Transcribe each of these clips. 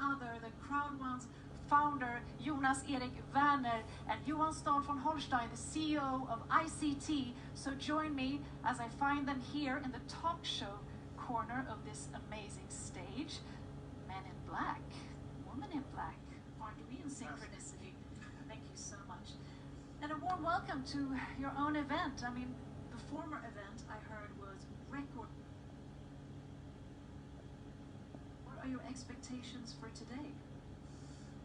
other than CROWD1's founder, Jonas Werner, and Johan Staeel von Holstein, the CEO of ICT. So join me as I find them here in the talk show corner of this amazing stage. Men in black, woman in black, aren't we in synchronicity? Thank you so much. And a warm welcome to your own event. I mean, the former event I heard was record. What are your expectations for today?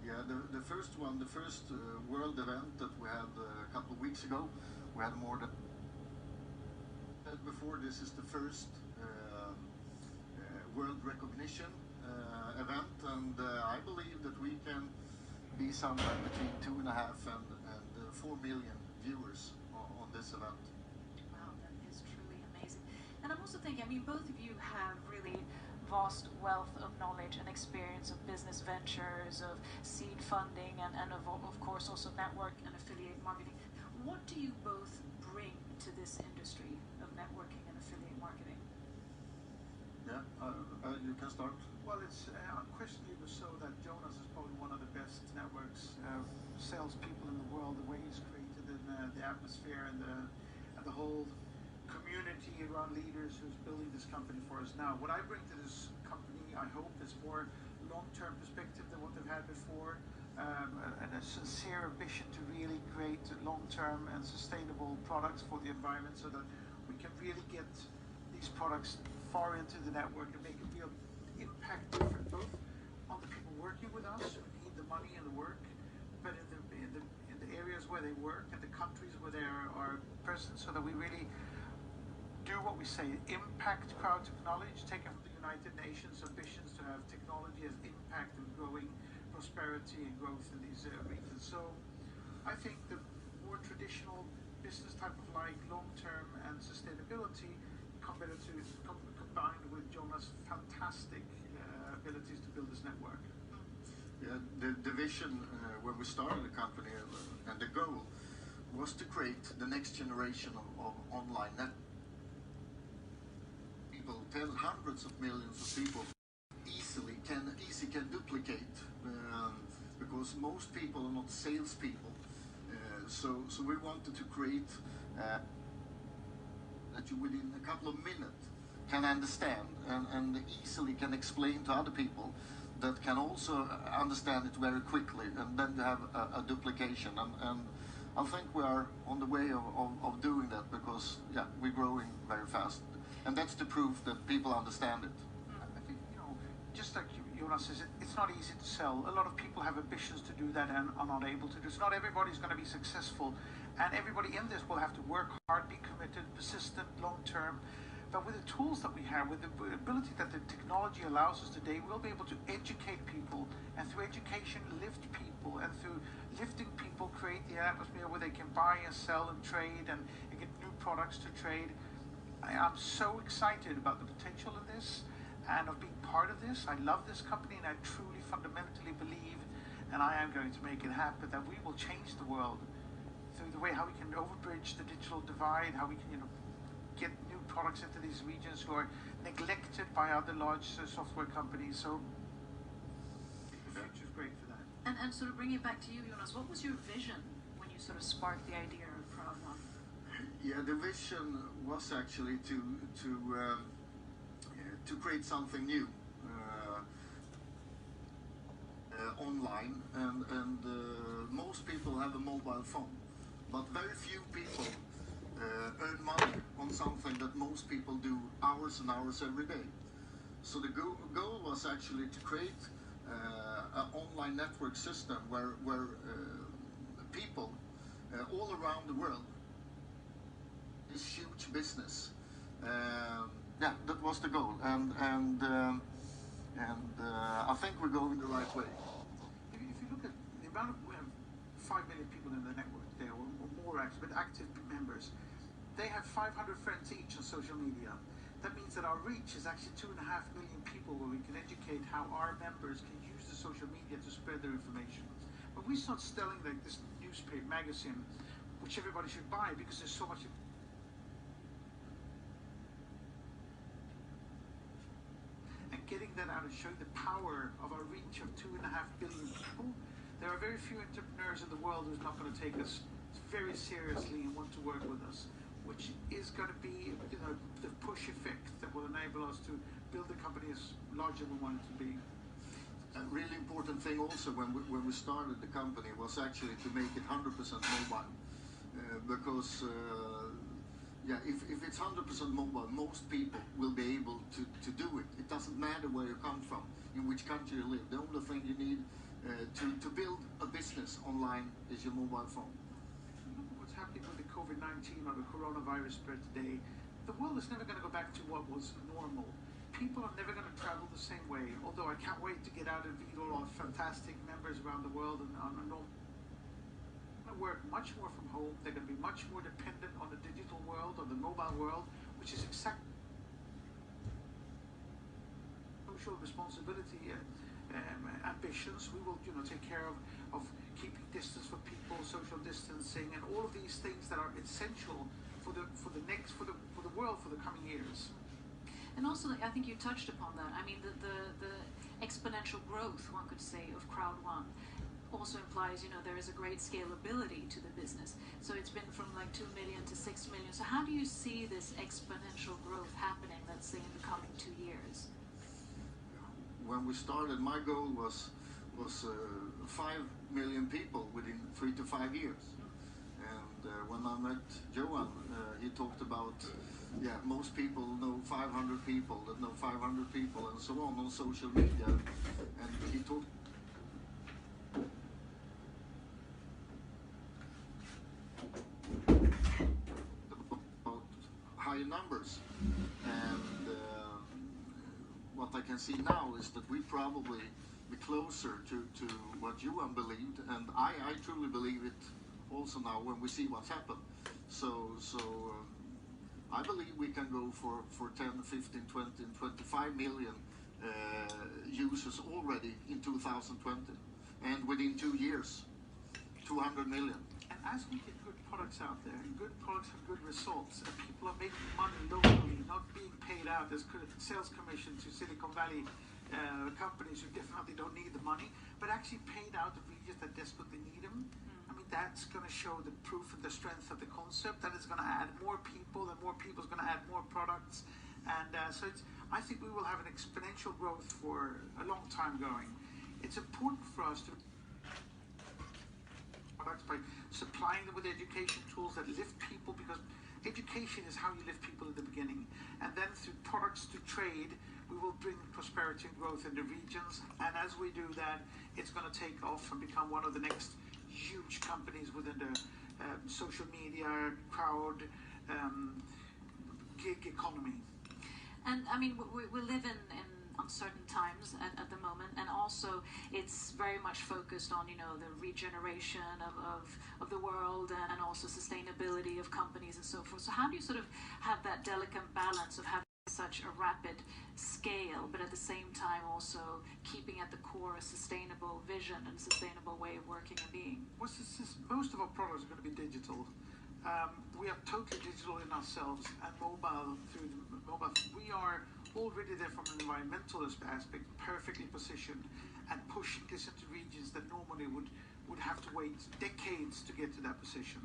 Yeah, the first one, the first world event that we had a couple of weeks ago, we had more than before. This is the first world recognition event, and I believe that we can be somewhere between 2.5 and 4 million viewers on this event. Wow, that is truly amazing. And I'm also thinking, I mean, both of you have really vast wealth of knowledge and experience of business ventures, of seed funding, and of course also network and affiliate marketing. What do you both bring to this industry of networking and affiliate marketing? Yeah, you can start. Well, it's unquestionably so that Jonas is probably one of the best networks salespeople in the world. The way he's created the atmosphere and the whole community around leaders who's building this company for us now. What I bring to this company, I hope, is more long-term perspective than what they've had before, and a sincere ambition to really create long-term and sustainable products for the environment, so that we can really get these products far into the network and make a real impact different, both on the people working with us who need the money and the work, but in the areas where they work and the countries where they are present, so that we really do what we say, impact crowd technology, taken from the United Nations ambitions to have technology as impact and growing prosperity and growth in these regions. So I think the more traditional business type of like long-term and sustainability combined with Jonas' fantastic abilities to build this network. Yeah, the vision when we started the company and the goal was to create the next generation of online networks. Tell hundreds of millions of people easily can duplicate, because most people are not salespeople. So we wanted to create that you within a couple of minutes can understand and easily can explain to other people that can also understand it very quickly, and then you have a duplication. And I think we are on the way of doing that, because yeah, we're growing very fast. And that's the proof that people understand it. I think, just like Jonas says, it's not easy to sell. A lot of people have ambitions to do that and are not able to do. So not everybody's going to be successful. And everybody in this will have to work hard, be committed, persistent, long-term. But with the tools that we have, with the ability that the technology allows us today, we'll be able to educate people. And through education, lift people. And through lifting people, create the atmosphere where they can buy and sell and trade and get new products to trade. I am so excited about the potential of this and of being part of this. I love this company, and I truly fundamentally believe, and I am going to make it happen, that we will change the world through the way how we can overbridge the digital divide, how we can get new products into these regions who are neglected by other large software companies. So the future is great for that. And sort of bring it back to you, Jonas, what was your vision when you sort of sparked the idea of CROWD1? Yeah, the vision was actually to create something new online, and most people have a mobile phone, but very few people earn money on something that most people do hours and hours every day. So the goal was actually to create an online network system where people all around the world, this huge business. Yeah, that was the goal, and I think we're going the right way. If you look at the amount of, we have 5 million people in the network there, or more actually, but active members, they have 500 friends each on social media. That means that our reach is actually 2.5 million people, where we can educate how our members can use the social media to spread their information. But we start selling like this newspaper, magazine, which everybody should buy because there's so much. And getting that out and showing the power of our reach of 2.5 billion people, there are very few entrepreneurs in the world who's not going to take us very seriously and want to work with us, which is going to be, the push effect that will enable us to build the company as larger than we want it to be. A really important thing also when we started the company was actually to make it 100% mobile, because if it's 100% mobile, most people will be able to do it. It doesn't matter where you come from, in which country you live. The only thing you need to build a business online is your mobile phone. What's happening with the COVID-19 or the coronavirus spread today, the world is never going to go back to what was normal. People are never going to travel the same way, although I can't wait to get out and meet all our fantastic members around the world and on a normal. They're going to work much more from home. They're going to be much more dependent on the digital world, on the mobile world, which is exactly social responsibility ambitions. We will, take care of keeping distance for people, social distancing, and all of these things that are essential for the world for the coming years. And also, I think you touched upon that. I mean, the exponential growth, one could say, of CROWD1 also implies, there is a great scalability to the business. So it's been from like 2 million to 6 million. So how do you see this exponential growth happening, let's say, in the coming 2 years? When we started, my goal was 5 million people within 3 to 5 years. And when I met Johan, he talked about, most people know 500 people that know 500 people and so on social media. And he talked about higher numbers. And what I can see now is that we probably be closer to what Johan believed, and I truly believe it also now when we see what's happened. So I believe we can go for 10, 15, 20, and 25 million users already in 2020, and within 2 years, 200 million. And as we get good products out there, and good products have good results, and people are making money locally, not being paid out as sales commission to Silicon Valley companies who definitely don't need the money, but actually paid out to regions that desperately need them. I mean, that's going to show the proof and the strength of the concept. That is going to add more people, and more people is going to add more products. And so I think we will have an exponential growth for a long time going. It's important for us to products by supplying them with education tools that lift people, because education is how you lift people in the beginning. And then through products to trade, we will bring prosperity and growth in the regions. And as we do that, it's going to take off and become one of the next huge companies within the social media, crowd, gig economy. And I mean, we live in uncertain times at the moment, and also it's very much focused on the regeneration of the world, and also sustainability of companies and so forth. So how do you sort of have that delicate balance of having such a rapid scale, but at the same time also keeping at the core a sustainable vision and a sustainable way of working and being? Most of our products are going to be digital. We are totally digital in ourselves, and mobile through the mobile. We are already there from an environmental aspect, perfectly positioned, and pushing this into regions that normally would have to wait decades to get to that position.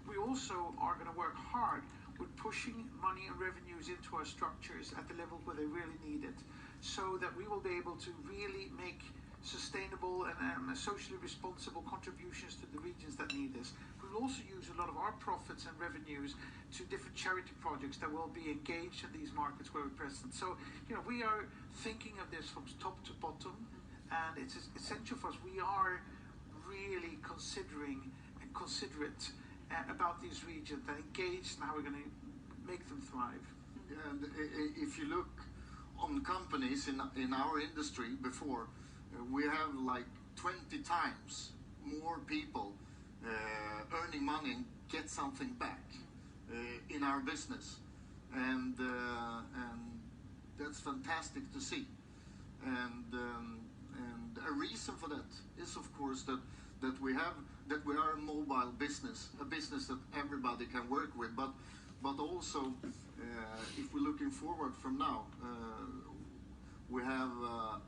We also are going to work hard with pushing money and revenues into our structures at the level where they really need it, so that we will be able to really make sustainable and socially responsible contributions to the regions that need this. We'll also use a lot of our profits and revenues to different charity projects that will be engaged in these markets where we're present. So, we are thinking of this from top to bottom, and it's essential for us. We are really considering and considerate about these regions, and engaged in how we're going to make them thrive. And if you look on companies in our industry before, we have like 20 times more people earning money and get something back in our business, and that's fantastic to see. And a reason for that is, of course, that we are a mobile business, a business that everybody can work with, but also if we're looking forward from now, we have a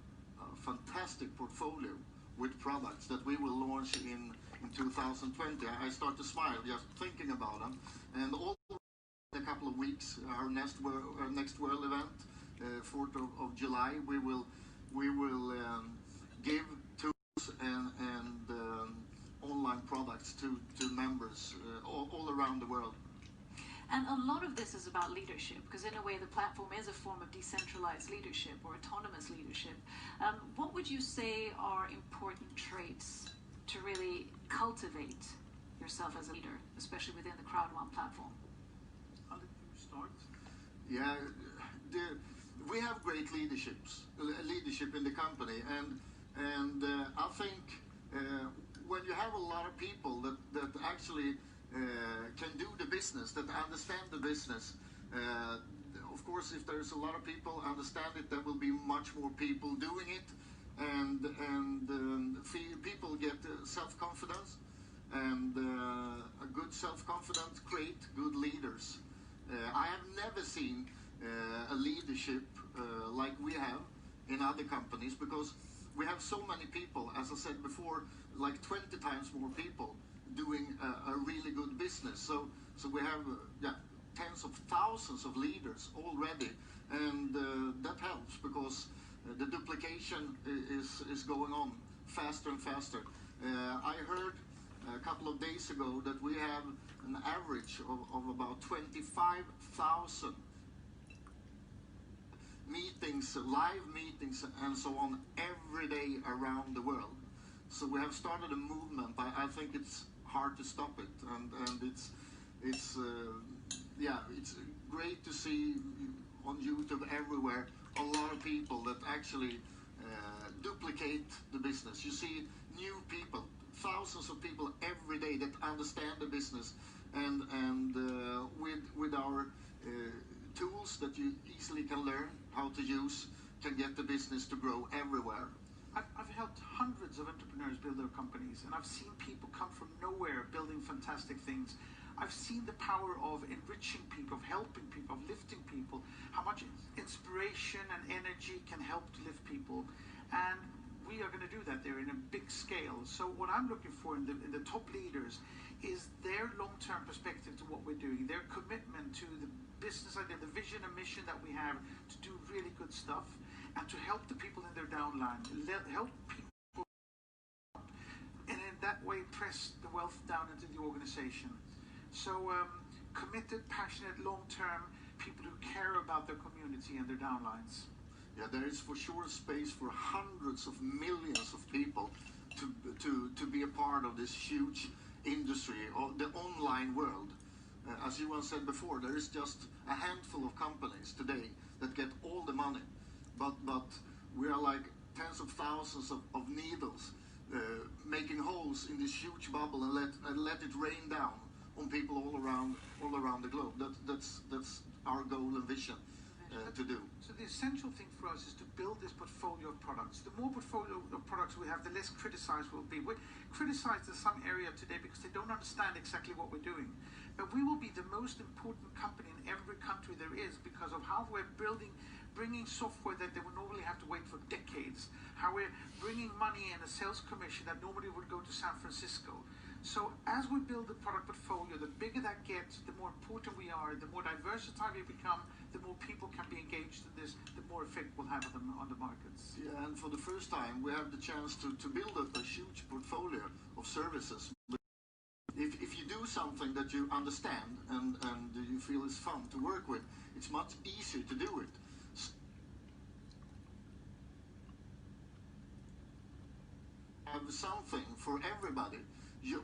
fantastic portfolio with products that we will launch in 2020. I start to smile just thinking about them. And all in a couple of weeks, our next World event, 4th of July, we will give tools and online products to members all around the world. And a lot of this is about leadership, because in a way the platform is a form of decentralized leadership or autonomous leadership. What would you say are important traits to really cultivate yourself as a leader, especially within the CROWD1 platform? How did you start? Yeah, we have great leadership in the company, and I think when you have a lot of people that actually can do the business, that understand the business. Of course, if there's a lot of people understand it, there will be much more people doing it, and people get self-confidence, and a good self-confidence create good leaders. I have never seen a leadership like we have in other companies, because we have so many people, as I said before, like 20 times more people doing a really good business. So we have tens of thousands of leaders already, and that helps, because the duplication is going on faster and faster. I heard a couple of days ago that we have an average of about 25,000 meetings, live meetings and so on, every day around the world. So we have started a movement. I think it's hard to stop it, and it's great to see on YouTube everywhere a lot of people that actually duplicate the business. You see new people, thousands of people every day that understand the business, and with our tools that you easily can learn how to use, can get the business to grow everywhere. I've helped hundreds of entrepreneurs build their companies, and I've seen people come from nowhere building fantastic things. I've seen the power of enriching people, of helping people, of lifting people, how much inspiration and energy can help to lift people. And we are going to do that there in a big scale. So what I'm looking for in the top leaders is their long-term perspective to what we're doing, their commitment to the business idea, the vision and mission that we have to do really good stuff, and to help the people in their downline, help people, and in that way press the wealth down into the organization. So committed, passionate, long-term people who care about their community and their downlines. Yeah, there is for sure space for hundreds of millions of people to be a part of this huge industry, of the online world. As Johan said before, there is just a handful of companies today that get all the money, but we are like tens of thousands of needles making holes in this huge bubble and let it rain down on people all around the globe. That's our goal and vision to do. So the essential thing for us is to build this portfolio of products. The more portfolio of products we have, the less criticized we'll be. We're criticized in some area today because they don't understand exactly what we're doing. But we will be the most important company in every country there is because of how we're bringing software that they would normally have to wait for decades. How we're bringing money in a sales commission that normally would go to San Francisco. So as we build the product portfolio, the bigger that gets, the more important we are, the more diversified we become, the more people can be engaged in this, the more effect we'll have on the markets. Yeah, and for the first time, we have the chance to build up a huge portfolio of services. If you do something that you understand and you feel is fun to work with, it's much easier to do it. Have something for everybody.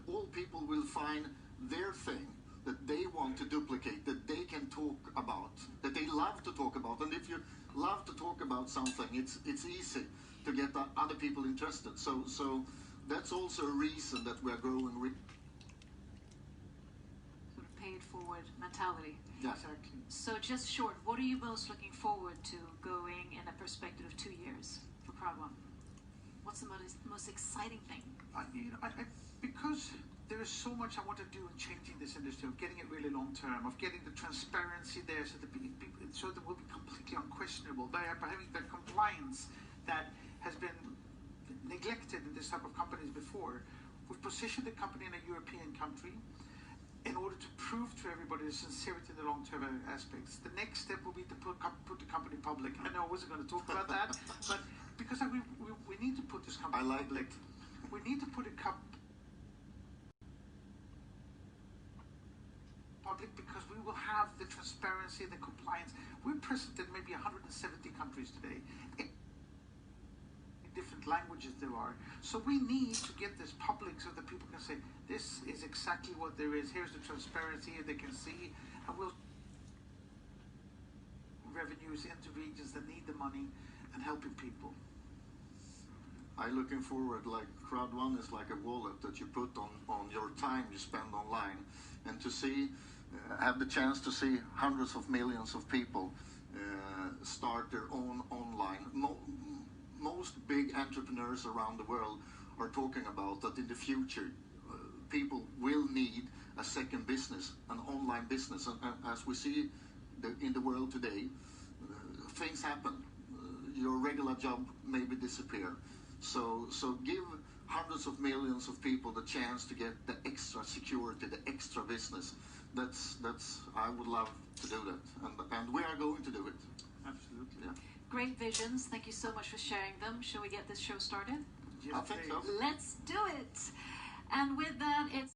All people will find their thing that they want to duplicate, that they can talk about, that they love to talk about. And if you love to talk about something, it's easy to get other people interested. So that's also a reason that we are growing. Sort of pay it forward mentality. Yeah. Exactly. So just short, what are you most looking forward to going in a perspective of 2 years for CROWD1? What's the most exciting thing? Because there is so much I want to do in changing this industry, of getting it really long term, of getting the transparency there so that it will be completely unquestionable, by having the compliance that has been neglected in this type of companies before. We've positioned the company in a European country in order to prove to everybody the sincerity in the long-term aspects. The next step will be to put the company public. I know I wasn't going to talk about that, but because we need to put this company public. We need to put it public because we will have the transparency and the compliance. We're present in maybe 170 countries today. Different languages there are. So we need to get this public so that people can say, this is exactly what there is. Here's the transparency, they can see, and we'll revenues into regions that need the money and helping people. I'm looking forward, like CROWD1 is like a wallet that you put on your time you spend online, and to see, have the chance to see hundreds of millions of people start their own online. Most big entrepreneurs around the world are talking about that in the future people will need a second business, an online business, and as we see in the world today, things happen. Your regular job maybe disappear. So give hundreds of millions of people the chance to get the extra security, the extra business. That's I would love to do that, and we are going to do it. Absolutely. Yeah. Great visions. Thank you so much for sharing them. Shall we get this show started? Yes, I think so. Let's do it. And with that, it's